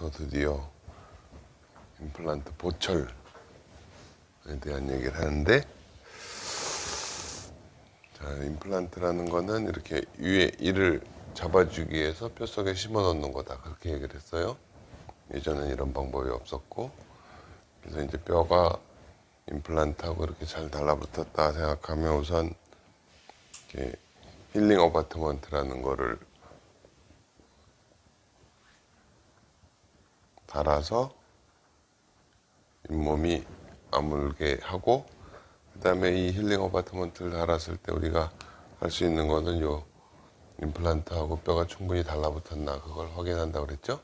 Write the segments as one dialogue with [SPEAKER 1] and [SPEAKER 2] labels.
[SPEAKER 1] 오늘부터 드디어 임플란트 보철에 대한 얘기를 하는데, 자, 임플란트라는 거는 이렇게 위에 이를 잡아주기 위해서 뼛속에 심어 넣는 거다, 그렇게 얘기를 했어요. 예전엔 이런 방법이 없었고, 그래서 이제 뼈가 임플란트하고 이렇게 잘 달라붙었다 생각하면 우선 이렇게 힐링 어바트먼트라는 거를 달아서 잇몸이 아물게 하고, 그 다음에 이 힐링 어바트먼트를 달았을 때 우리가 할 수 있는 거는 요 임플란트하고 뼈가 충분히 달라붙었나 그걸 확인한다고 그랬죠.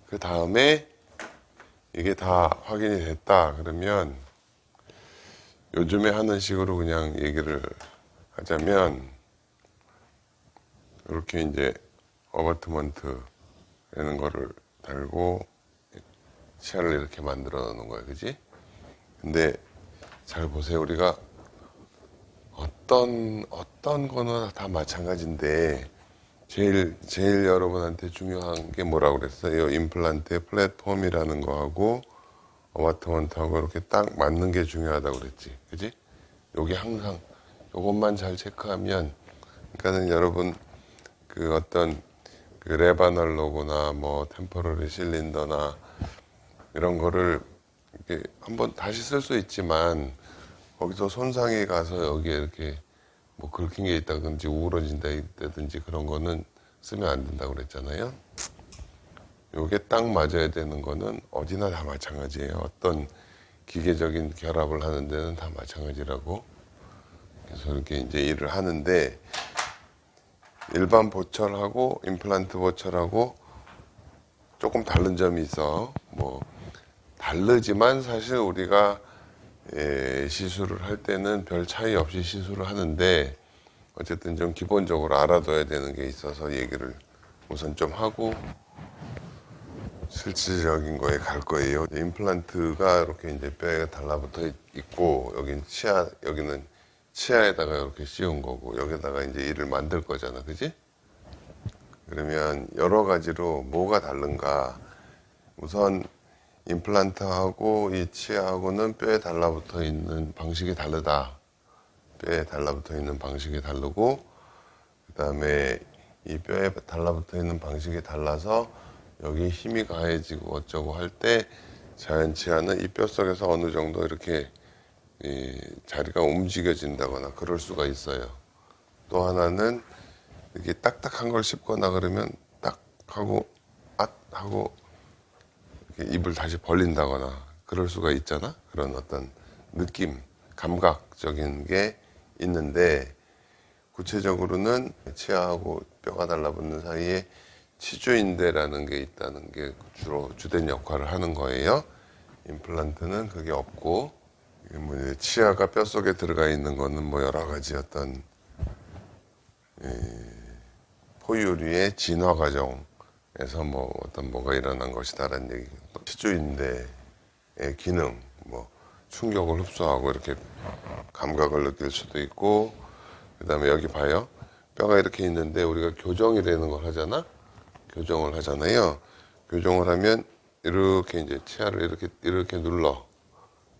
[SPEAKER 1] 그 다음에 이게 다 확인이 됐다 그러면 요즘에 하는 식으로 그냥 얘기를 하자면, 이렇게 이제 어바트먼트라는 거를 달고 치아를 이렇게 만들어 놓는 거예요, 그지? 근데 잘 보세요. 우리가 어떤 거는 다 마찬가지인데 제일 여러분한테 중요한 게 뭐라고 그랬어요? 임플란트의 플랫폼이라는 거하고 어바트먼트하고 이렇게 딱 맞는 게 중요하다고 그랬지, 그지? 요게 항상 요것만 잘 체크하면, 그러니까는 여러분 그 어떤 그 레바널 로고나 뭐 템포러리 실린더나 이런 거를 이렇게 한번 다시 쓸 수 있지만 거기서 손상이 가서 여기에 이렇게 뭐 긁힌 게 있다든지 우그러진다든지 그런 거는 쓰면 안 된다고 그랬잖아요. 요게 딱 맞아야 되는 거는 어디나 다 마찬가지예요. 어떤 기계적인 결합을 하는 데는 다 마찬가지라고. 그래서 이렇게 이제 일을 하는데, 일반 보철하고 임플란트 보철하고 조금 다른 점이 있어. 뭐 다르지만 사실 우리가 시술을 할 때는 별 차이 없이 시술을 하는데, 어쨌든 좀 기본적으로 알아둬야 되는 게 있어서 얘기를 우선 좀 하고 실질적인 거에 갈 거예요. 임플란트가 이렇게 이제 뼈에 달라붙어 있고, 여기는 치아에다가 이렇게 씌운 거고, 여기다가 이제 이를 만들 거잖아, 그지? 그러면 여러 가지로 뭐가 다른가? 우선 임플란트하고 이 치아하고는 뼈에 달라붙어 있는 방식이 다르다. 뼈에 달라붙어 있는 방식이 다르고, 그 다음에 이 뼈에 달라붙어 있는 방식이 달라서 여기 힘이 가해지고 어쩌고 할 때 자연 치아는 이 뼈 속에서 어느 정도 이렇게 자리가 움직여진다거나 그럴 수가 있어요. 또 하나는 이렇게 딱딱한 걸 씹거나 그러면 딱 하고 하고 이렇게 입을 다시 벌린다거나 그럴 수가 있잖아. 그런 어떤 느낌, 감각적인 게 있는데, 구체적으로는 치아하고 뼈가 달라붙는 사이에 치주인대라는 게 있다는 게 주로 주된 역할을 하는 거예요. 임플란트는 그게 없고, 뭐 치아가 뼈 속에 들어가 있는 거는 뭐 여러 가지 어떤 포유류의 진화 과정에서 뭐 어떤 뭐가 일어난 것이다라는 얘기. 치주인대의 기능, 뭐 충격을 흡수하고 이렇게 감각을 느낄 수도 있고, 그다음에 여기 봐요. 뼈가 이렇게 있는데 우리가 교정이라는 걸 하잖아. 교정을 하잖아요. 교정을 하면 이렇게 이제 치아를 이렇게 눌러.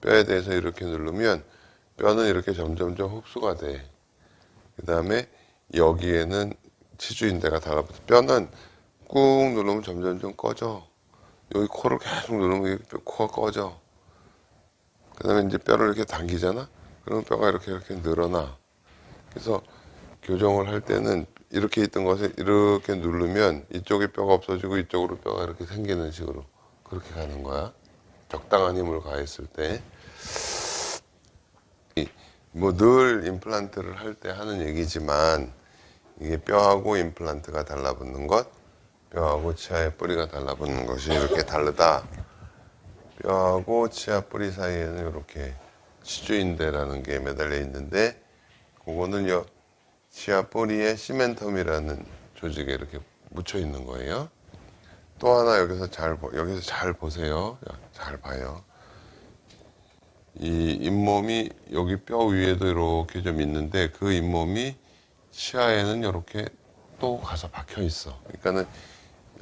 [SPEAKER 1] 뼈에 대해서 이렇게 누르면 뼈는 이렇게 점점점 흡수가 돼. 그다음에 여기에는 치주인대가 달라붙어. 뼈는 꾹 누르면 점점점 꺼져. 여기 코를 계속 누르면 코가 꺼져. 그다음에 이제 뼈를 이렇게 당기잖아. 그러면 뼈가 이렇게 늘어나. 그래서 교정을 할 때는 이렇게 있던 것을 이렇게 누르면 이쪽에 뼈가 없어지고 이쪽으로 뼈가 이렇게 생기는 식으로 그렇게 가는 거야. 적당한 힘을 가했을 때. 뭐 늘 임플란트를 할 때 하는 얘기지만, 이게 뼈하고 임플란트가 달라붙는 것, 뼈하고 치아의 뿌리가 달라붙는 것이 이렇게 다르다. 뼈하고 치아 뿌리 사이에는 이렇게 치주인대라는 게 매달려 있는데, 그거는요 치아 뿌리에 시멘텀이라는 조직에 이렇게 묻혀 있는 거예요. 또 하나 여기서 잘 보세요. 잘 봐요. 이 잇몸이 여기 뼈 위에도 이렇게 좀 있는데, 그 잇몸이 치아에는 이렇게 또 가서 박혀 있어. 그러니까는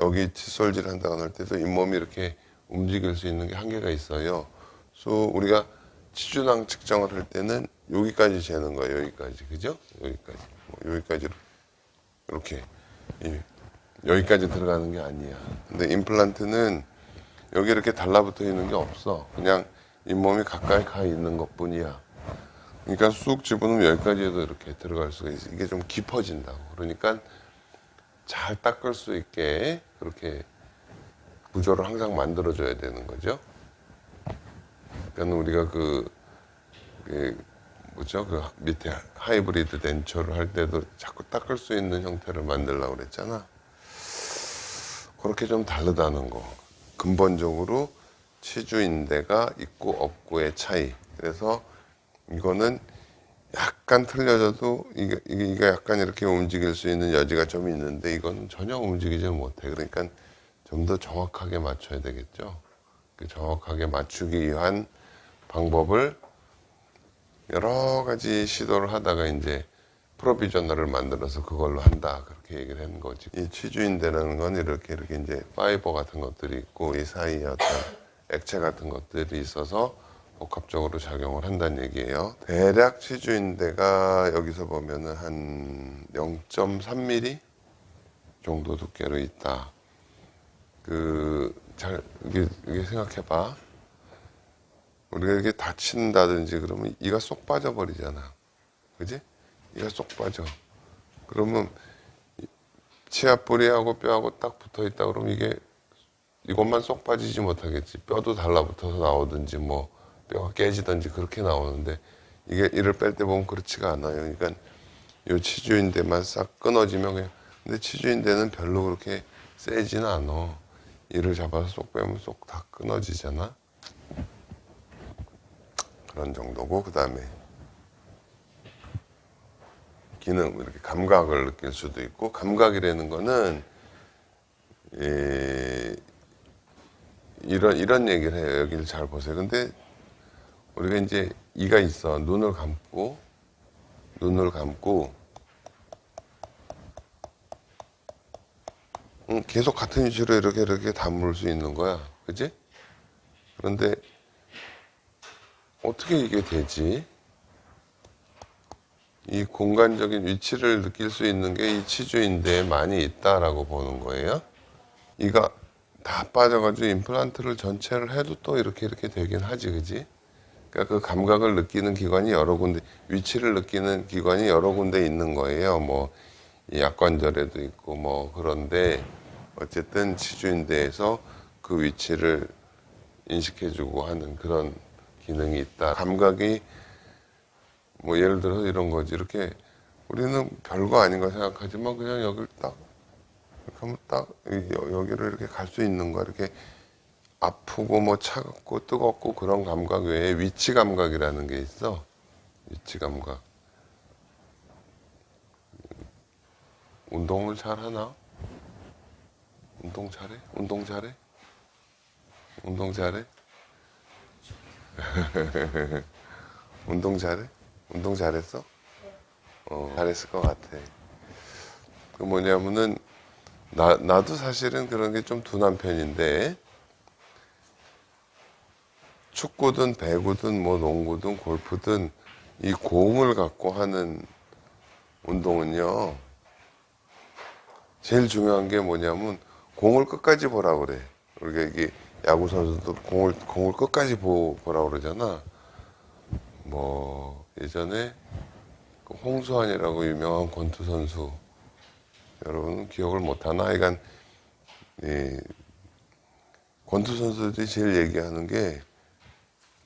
[SPEAKER 1] 여기 칫솔질 한다고 할 때도 잇몸이 이렇게 움직일 수 있는 게 한계가 있어요. 그래서 우리가 치주낭 측정을 할 때는 여기까지 재는 거예요. 여기까지. 그죠? 여기까지. 여기까지 이렇게. 여기까지 들어가는 게 아니야. 근데 임플란트는 여기 이렇게 달라붙어 있는 게 없어. 그냥 잇몸이 가까이 가 있는 것 뿐이야. 그러니까 쑥 집어넣으면 여기까지도 이렇게 들어갈 수가 있어. 이게 좀 깊어진다고. 그러니까 잘 닦을 수 있게 그렇게 구조를 항상 만들어줘야 되는 거죠. 그러니까 우리가 뭐죠? 그 밑에 하이브리드 덴처를 할 때도 자꾸 닦을 수 있는 형태를 만들려고 그랬잖아. 그렇게 좀 다르다는 거. 근본적으로 치주인대가 있고 없고의 차이. 그래서 이거는 약간 틀려져도 이게 약간 이렇게 움직일 수 있는 여지가 좀 있는데 이건 전혀 움직이지 못해. 그러니까 좀 더 정확하게 맞춰야 되겠죠. 그 정확하게 맞추기 위한 방법을 여러 가지 시도를 하다가 이제 프로비저널을 만들어서 그걸로 한다. 그렇게 얘기를 한 거지. 이 치주인대라는 건 이렇게 이제 파이버 같은 것들이 있고 이 사이에 어떤 액체 같은 것들이 있어서 복합적으로 작용을 한다는 얘기예요. 대략 치주인대가 여기서 보면은 한 0.3mm 정도 두께로 있다. 이게 생각해봐. 우리가 이렇게 다친다든지 그러면 이가 쏙 빠져버리잖아. 그지? 이가 쏙 빠져. 그러면 치아 뿌리하고 뼈하고 딱 붙어 있다 그러면 이것만 쏙 빠지지 못하겠지. 뼈도 달라붙어서 나오든지 뭐 뼈가 깨지든지 그렇게 나오는데 이게 이를 뺄 때 보면 그렇지가 않아요. 그러니까 요 치주인대만 싹 끊어지면 그냥 근데 치주인대는 별로 그렇게 세지는 않아. 이를 잡아서 쏙 빼면 쏙 다 끊어지잖아. 그런 정도고 그 다음에 기능 이렇게 감각을 느낄 수도 있고 감각이라는 거는 이런 얘기를 해요. 여기를 잘 보세요. 근데 우리가 이제 이가 있어. 눈을 감고 계속 같은 위치로 이렇게 담을 수 있는 거야. 그지? 그런데 어떻게 이게 되지? 이 공간적인 위치를 느낄 수 있는 게 이 치주인대에 많이 있다라고 보는 거예요. 이가 다 빠져가지고 임플란트를 전체를 해도 또 이렇게 되긴 하지, 그지? 그러니까 그 감각을 느끼는 기관이 여러 군데, 위치를 느끼는 기관이 여러 군데 있는 거예요. 뭐, 이 약관절에도 있고, 뭐, 그런데, 어쨌든 치주인대에서 그 위치를 인식해주고 하는 그런 기능이 있다. 감각이, 뭐, 예를 들어서 이런 거지. 이렇게, 우리는 별거 아닌 거 생각하지만, 그냥 여기를 딱, 이렇게 하면 딱, 여기를 이렇게 갈 수 있는 거, 이렇게 아프고 뭐 차갑고 뜨겁고 그런 감각 외에 위치 감각이라는 게 있어. 위치 감각. 운동을 잘 하나? 운동 잘해? 운동 잘해? 운동 잘해? 운동 잘해? 운동 잘했어? 잘했을 것 같아. 그 뭐냐면은 나도 사실은 그런 게 좀 둔한 편인데 축구든 배구든 뭐 농구든 골프든 이 공을 갖고 하는 운동은요 제일 중요한 게 뭐냐면 공을 끝까지 보라 그래. 우리가 이게 야구 선수도 공을 끝까지 보라 그러잖아. 뭐 예전에 그 홍수환이라고 유명한 권투 선수 여러분은 기억을 못 하나? 하여간 이 권투 선수들이 제일 얘기하는 게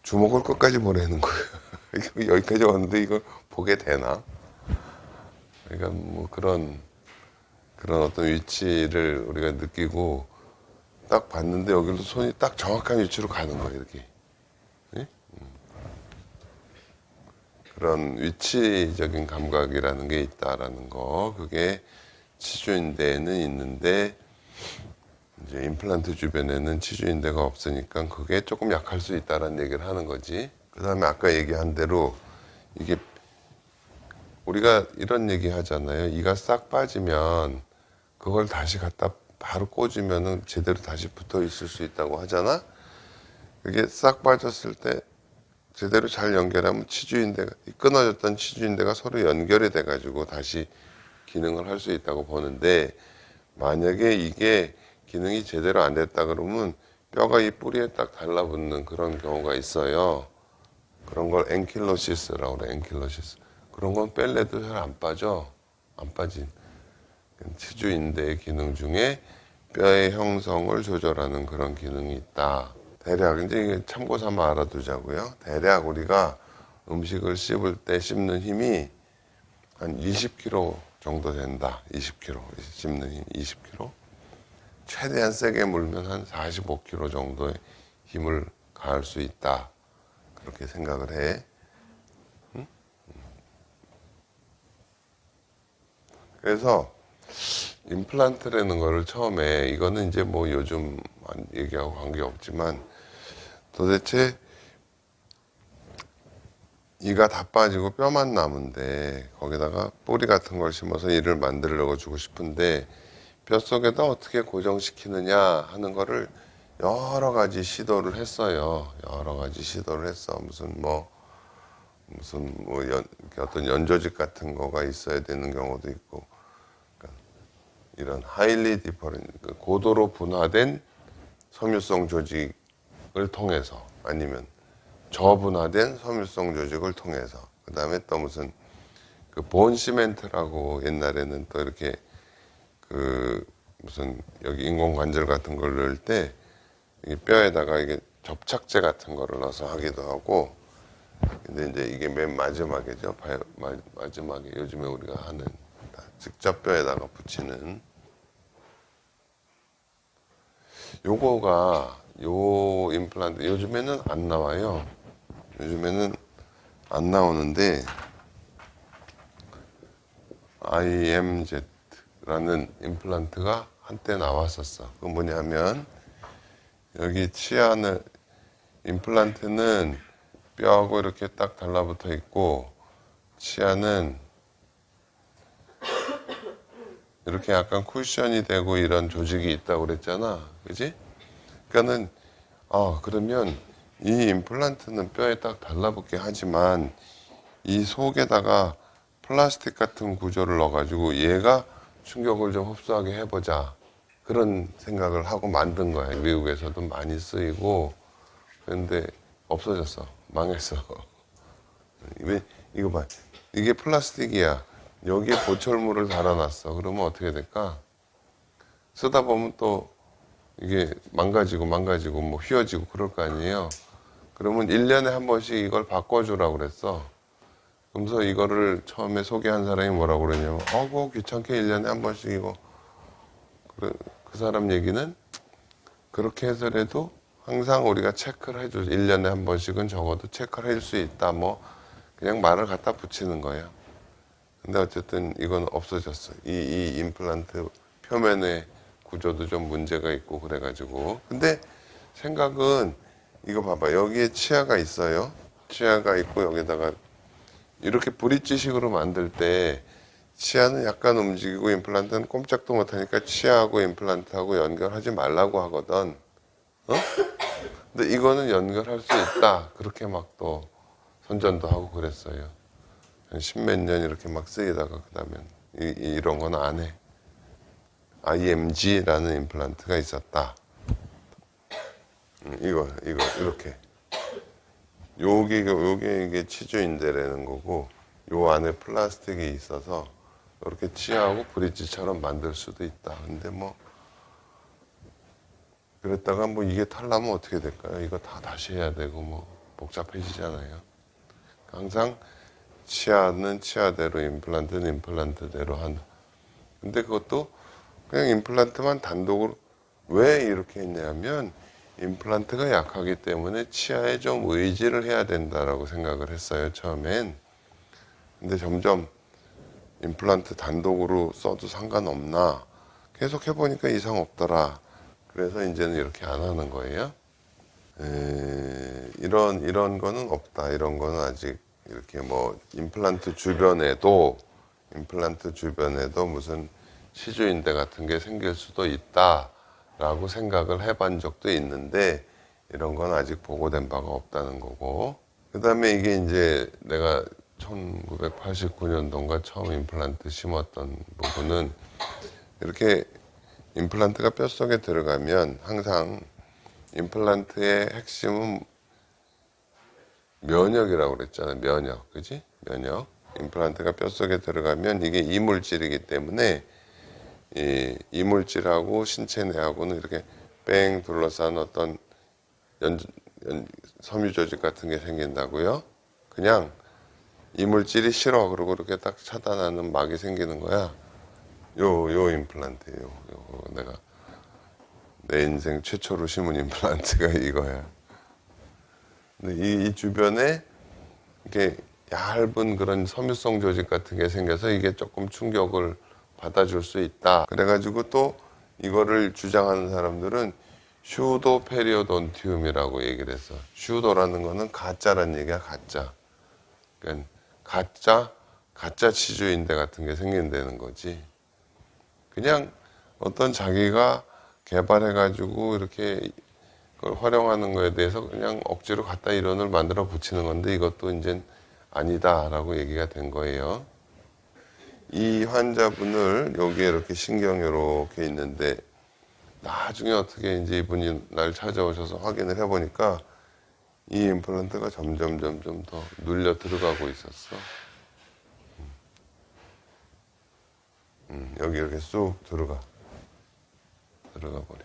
[SPEAKER 1] 주먹을 끝까지 보내는 거예요. 여기까지 왔는데 이걸 보게 되나? 그러니까 뭐 그런 어떤 위치를 우리가 느끼고 딱 봤는데 여기로 손이 딱 정확한 위치로 가는 거예요. 이렇게. 예? 그런 위치적인 감각이라는 게 있다라는 거. 그게 치주인대에는 있는데 이제 임플란트 주변에는 치주인대가 없으니까 그게 조금 약할 수 있다라는 얘기를 하는 거지. 그 다음에 아까 얘기한 대로 이게 우리가 이런 얘기 하잖아요. 이가 싹 빠지면 그걸 다시 갖다 바로 꽂으면은 제대로 다시 붙어 있을 수 있다고 하잖아. 그게 싹 빠졌을 때 제대로 잘 연결하면 치주인대가, 끊어졌던 치주인대가 서로 연결이 돼가지고 다시 기능을 할 수 있다고 보는데, 만약에 이게 기능이 제대로 안 됐다 그러면 뼈가 이 뿌리에 딱 달라붙는 그런 경우가 있어요. 그런 걸 앵킬로시스라고 그래, 앵킬로시스. 그런 건 뺄래도 잘 안 빠져. 안 빠진. 치주인대의 기능 중에 뼈의 형성을 조절하는 그런 기능이 있다. 대략, 이제 이게 참고 삼아 알아두자고요. 대략 우리가 음식을 씹을 때 씹는 힘이 한 20kg 정도 된다. 20kg. 씹는 힘 20kg. 최대한 세게 물면 한 45kg 정도의 힘을 가할 수 있다. 그렇게 생각을 해. 응? 그래서 임플란트라는 거를 처음에, 이거는 이제 뭐 요즘 얘기하고 관계없지만, 도대체 이가 다 빠지고 뼈만 남은데 거기다가 뿌리 같은 걸 심어서 이를 만들려고 주고 싶은데 뼛속에다 어떻게 고정시키느냐 하는 거를 여러 가지 시도를 했어요. 여러 가지 시도를 했어. 무슨 뭐 어떤 연조직 같은 거가 있어야 되는 경우도 있고, 그러니까 이런 하일리 디퍼런, 고도로 분화된 섬유성 조직을 통해서, 아니면 저분화된 섬유성 조직을 통해서, 그 다음에 또 무슨 그 본 시멘트라고 옛날에는 또 이렇게 그 무슨 여기 인공관절 같은 걸 넣을 때 이 뼈에다가 이게 접착제 같은 거를 넣어서 하기도 하고, 근데 이제 이게 맨 마지막이죠. 마지막에 요즘에 우리가 하는 직접 뼈에다가 붙이는 요거가, 요 임플란트 요즘에는 안 나와요. 요즘에는 안 나오는데 IMZ라는 임플란트가 한때 나왔었어. 그건 뭐냐면, 여기 치아는, 임플란트는 뼈하고 이렇게 딱 달라붙어 있고, 치아는 이렇게 약간 쿠션이 되고 이런 조직이 있다고 그랬잖아. 그지? 그러니까는, 그러면 이 임플란트는 뼈에 딱 달라붙게 하지만 이 속에다가 플라스틱 같은 구조를 넣어가지고 얘가 충격을 좀 흡수하게 해보자. 그런 생각을 하고 만든 거야. 미국에서도 많이 쓰이고. 그런데 없어졌어. 망했어. 왜, 이거 봐. 이게 플라스틱이야. 여기에 보철물을 달아놨어. 그러면 어떻게 될까? 쓰다 보면 또 이게 망가지고 뭐 휘어지고 그럴 거 아니에요. 그러면 1년에 한 번씩 이걸 바꿔주라고 그랬어. 그러면서 이거를 처음에 소개한 사람이 뭐라고 그러냐면, 그거 귀찮게 1년에 한 번씩 이거. 그 사람 얘기는, 그렇게 해서라도 항상 우리가 체크를 해줘. 1년에 한 번씩은 적어도 체크를 해줄 수 있다. 뭐, 그냥 말을 갖다 붙이는 거예요. 근데 어쨌든 이건 없어졌어. 이 임플란트 표면의 구조도 좀 문제가 있고 그래가지고. 근데 생각은, 이거 봐봐. 여기에 치아가 있어요. 치아가 있고 여기다가 이렇게 브릿지식으로 만들 때 치아는 약간 움직이고 임플란트는 꼼짝도 못하니까 치아하고 임플란트하고 연결하지 말라고 하거든. 근데 이거는 연결할 수 있다. 그렇게 막 또 선전도 하고 그랬어요. 한 십몇 년 이렇게 막 쓰이다가 그 다음에 이런 건 안 해. IMG라는 임플란트가 있었다. 이거 이렇게. 요게 이게 치주인대라는 거고, 요 안에 플라스틱이 있어서 이렇게 치아하고 브릿지처럼 만들 수도 있다. 근데 뭐 그랬다가 뭐 이게 탈라면 어떻게 될까요? 이거 다 다시 해야 되고 뭐 복잡해지잖아요. 항상 치아는 치아대로, 임플란트는 임플란트대로 한. 근데 그것도 그냥 임플란트만 단독으로 왜 이렇게 했냐면, 임플란트가 약하기 때문에 치아에 좀 의지를 해야 된다라고 생각을 했어요, 처음엔. 근데 점점 임플란트 단독으로 써도 상관없나, 계속 해보니까 이상 없더라. 그래서 이제는 이렇게 안 하는 거예요. 이런 거는 없다. 이런 거는 아직 이렇게 뭐 임플란트 주변에도 무슨 치주인대 같은 게 생길 수도 있다라고 생각을 해본 적도 있는데 이런 건 아직 보고된 바가 없다는 거고, 그 다음에 이게 이제 내가 1989년도인가 처음 임플란트 심었던 부분은 이렇게 임플란트가 뼛속에 들어가면 항상 임플란트의 핵심은 면역이라고 그랬잖아요. 면역. 그지? 면역. 임플란트가 뼛속에 들어가면 이게 이물질이기 때문에 이 이물질하고 신체 내하고는 이렇게 뺑 둘러싼 어떤 섬유 조직 같은 게 생긴다고요. 그냥 이물질이 싫어. 그러고 이렇게 딱 차단하는 막이 생기는 거야. 요 임플란트예요. 내가 내 인생 최초로 심은 임플란트가 이거야. 근데 이 주변에 이렇게 얇은 그런 섬유성 조직 같은 게 생겨서 이게 조금 충격을 받아줄 수 있다. 그래가지고 또 이거를 주장하는 사람들은 슈도 페리오돈티움이라고 얘기를 했어. 슈도라는 거는 가짜란 얘기야, 가짜. 그러니까 가짜 치주인대 같은 게 생긴다는 거지. 그냥 어떤 자기가 개발해가지고 이렇게 그걸 활용하는 거에 대해서 그냥 억지로 갖다 이론을 만들어 붙이는 건데 이것도 이제 아니다라고 얘기가 된 거예요. 이 환자분을 여기에 이렇게 신경이 이렇게 있는데 나중에 어떻게 이제 이분이 날 찾아오셔서 확인을 해보니까 이 임플란트가 점점 더 눌려 들어가고 있었어. 여기 이렇게 쑥 들어가 버려.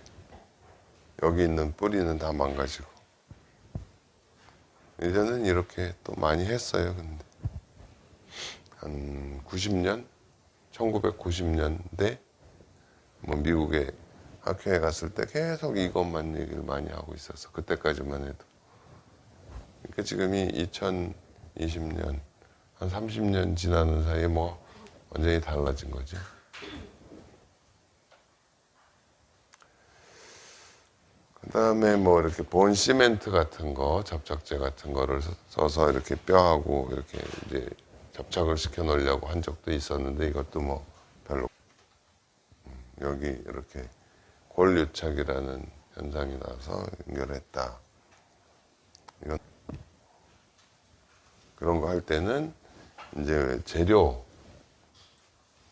[SPEAKER 1] 여기 있는 뿌리는 다 망가지고. 예전엔 이렇게 또 많이 했어요. 근데 한 90년, 1990년대 뭐 미국에 학교에 갔을 때 계속 이것만 얘기를 많이 하고 있었어. 그때까지만 해도. 그러니까 지금이 2020년, 한 30년 지나는 사이에 뭐 완전히 달라진 거죠. 그 다음에 뭐 이렇게 본 시멘트 같은 거, 접착제 같은 거를 써서 이렇게 뼈하고 이렇게 이제 접착을 시켜 놓으려고 한 적도 있었는데 이것도 뭐 별로. 여기 이렇게 골유착이라는 현상이 나서 연결했다. 이건 그런 거 할 때는 이제 재료,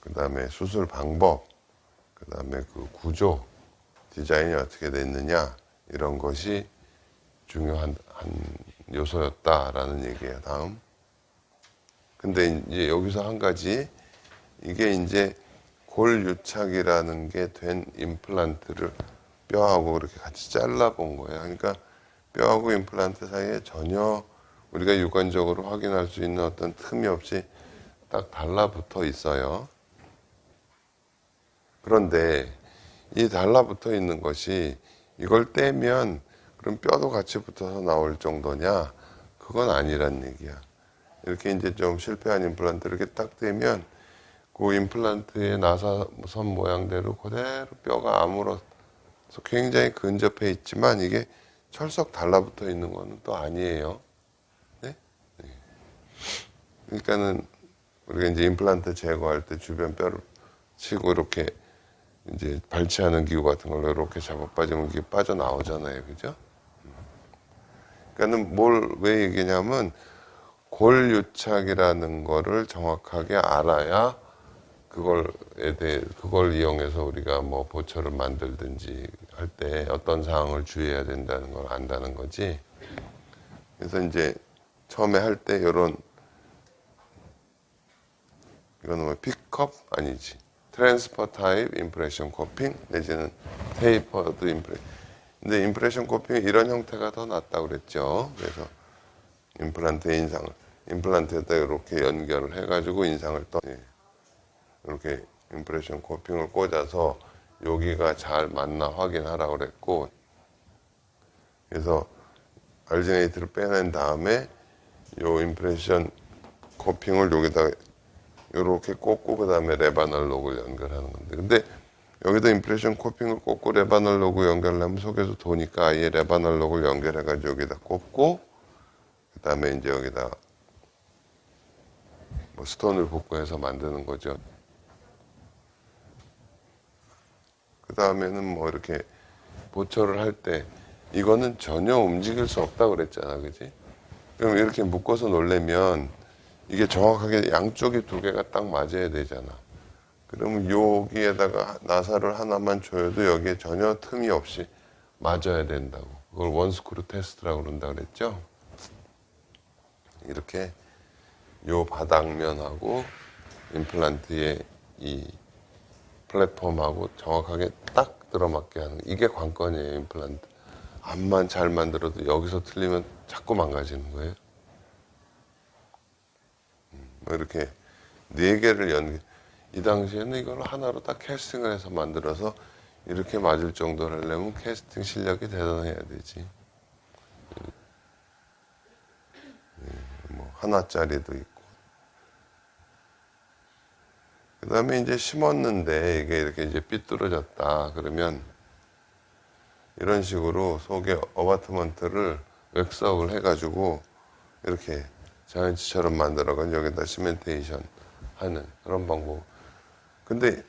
[SPEAKER 1] 그 다음에 수술 방법, 그 다음에 그 구조, 디자인이 어떻게 됐느냐 이런 것이 중요한 한 요소였다라는 얘기예요. 다음. 근데 이제 여기서 한 가지, 이게 이제 골유착이라는 게 된 임플란트를 뼈하고 그렇게 같이 잘라본 거예요. 그러니까 뼈하고 임플란트 사이에 전혀 우리가 육안적으로 확인할 수 있는 어떤 틈이 없이 딱 달라붙어 있어요. 그런데 이 달라붙어 있는 것이 이걸 떼면 그럼 뼈도 같이 붙어서 나올 정도냐? 그건 아니란 얘기야. 이렇게 이제 좀 실패한 임플란트를 이렇게 딱 떼면 그 임플란트의 나사선 모양대로 그대로 뼈가 아물어서 굉장히 근접해 있지만 이게 철썩 달라붙어 있는 거는 또 아니에요. 네? 네. 그러니까는 우리가 이제 임플란트 제거할 때 주변 뼈를 치고 이렇게 이제 발치하는 기구 같은 걸로 이렇게 잡아 빠지면 이게 빠져나오잖아요. 그죠? 그러니까는 왜 얘기냐면 골유착이라는 거를 정확하게 알아야 그걸 이용해서 우리가 뭐 보초를 만들든지 할 때 어떤 사항을 주의해야 된다는 걸 안다는 거지. 그래서 이제 처음에 할 때 이거는 뭐 픽업 아니지. 트랜스퍼 타입 임프레션 코핑 내지는 테이퍼드 임프레션. 근데 임프레션 코핑 이런 형태가 더 낫다고 그랬죠. 그래서 임플란트에다 이렇게 연결을 해가지고 인상을 이렇게 임프레션 코핑을 꽂아서 여기가 잘 맞나 확인하라고 그랬고, 그래서 알지네이트를 빼낸 다음에 요 임프레션 코핑을 여기다 이렇게 꽂고 그 다음에 레바널록을 연결하는 건데, 근데 여기다 임프레션 코핑을 꽂고 레바널록을 연결하면 속에서 도니까 아예 레바널록을 연결해가지고 여기다 꽂고 그 다음에 이제 여기다 뭐 스톤을 복구해서 만드는 거죠. 다음에는 뭐 이렇게 보철을 할 때 이거는 전혀 움직일 수 없다고 그랬잖아, 그지? 그럼 이렇게 묶어서 놓으려면 이게 정확하게 양쪽이 두 개가 딱 맞아야 되잖아. 그러면 여기에다가 나사를 하나만 조여도 여기에 전혀 틈이 없이 맞아야 된다고. 그걸 원스크루 테스트라고 그런다 그랬죠? 이렇게 요 바닥면하고 임플란트의 이 플랫폼하고 정확하게 딱 들어맞게 하는 이게 관건이에요. 임플란트 암만 잘 만들어도 여기서 틀리면 자꾸 망가지는 거예요. 뭐 이렇게 네 개를 이 당시에는 이걸 하나로 딱 캐스팅을 해서 만들어서 이렇게 맞을 정도로 하려면 캐스팅 실력이 대단해야 되지. 뭐 하나짜리도 있고. 그 다음에 이제 심었는데 이게 이렇게 이제 삐뚤어졌다. 그러면 이런 식으로 속에 어바트먼트를 웩스업을 해가지고 이렇게 자연치처럼 만들어가지고 여기다 시멘테이션 하는 그런 방법. 근데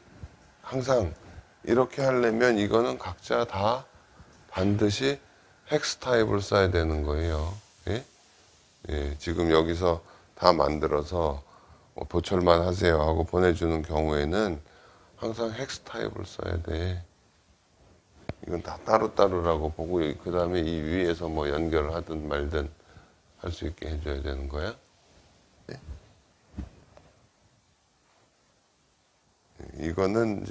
[SPEAKER 1] 항상 이렇게 하려면 이거는 각자 다 반드시 헥스 타입을 써야 되는 거예요. 예? 예, 지금 여기서 다 만들어서 보철만 하세요 하고 보내주는 경우에는 항상 헥스 타입을 써야 돼. 이건 다 따로따로라고 보고 그 다음에 이 위에서 뭐 연결을 하든 말든 할 수 있게 해줘야 되는 거야. 네? 이거는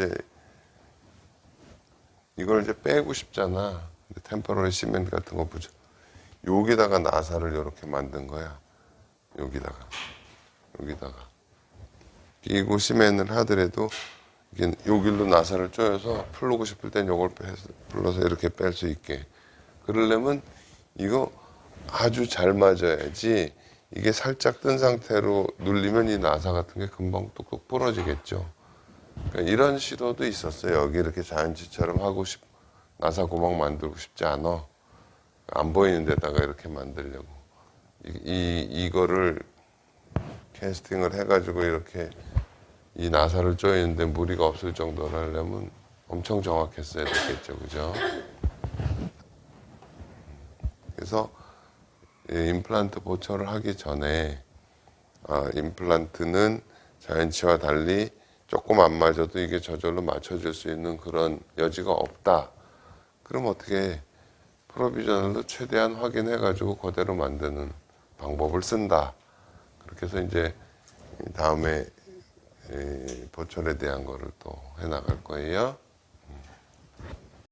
[SPEAKER 1] 이걸 이제 빼고 싶잖아. 템포러리 시멘트 같은 거 보죠. 여기다가 나사를 이렇게 만든 거야. 여기다가 끼고 시멘을 하더라도 요 길로 나사를 조여서 풀고 싶을 땐 요걸 풀러서 이렇게 뺄 수 있게. 그러려면 이거 아주 잘 맞아야지. 이게 살짝 뜬 상태로 눌리면 이 나사 같은 게 금방 뚝뚝 부러지겠죠. 그러니까 이런 시도도 있었어요. 여기 이렇게 자연치처럼 나사 구멍 만들고 싶지 않아. 안 보이는 데다가 이렇게 만들려고. 이거를 캐스팅을 해가지고 이렇게 이 나사를 조이는데 무리가 없을 정도로 하려면 엄청 정확했어야 됐겠죠. 그죠? 그래서 임플란트 보철을 하기 전에 임플란트는 자연치와 달리 조금 안 맞아도 이게 저절로 맞춰줄 수 있는 그런 여지가 없다. 그럼 어떻게 프로비저널로 최대한 확인해가지고 그대로 만드는 방법을 쓴다. 그렇게 해서 이제 다음에 보철에 대한 거를 또 해나갈 거예요.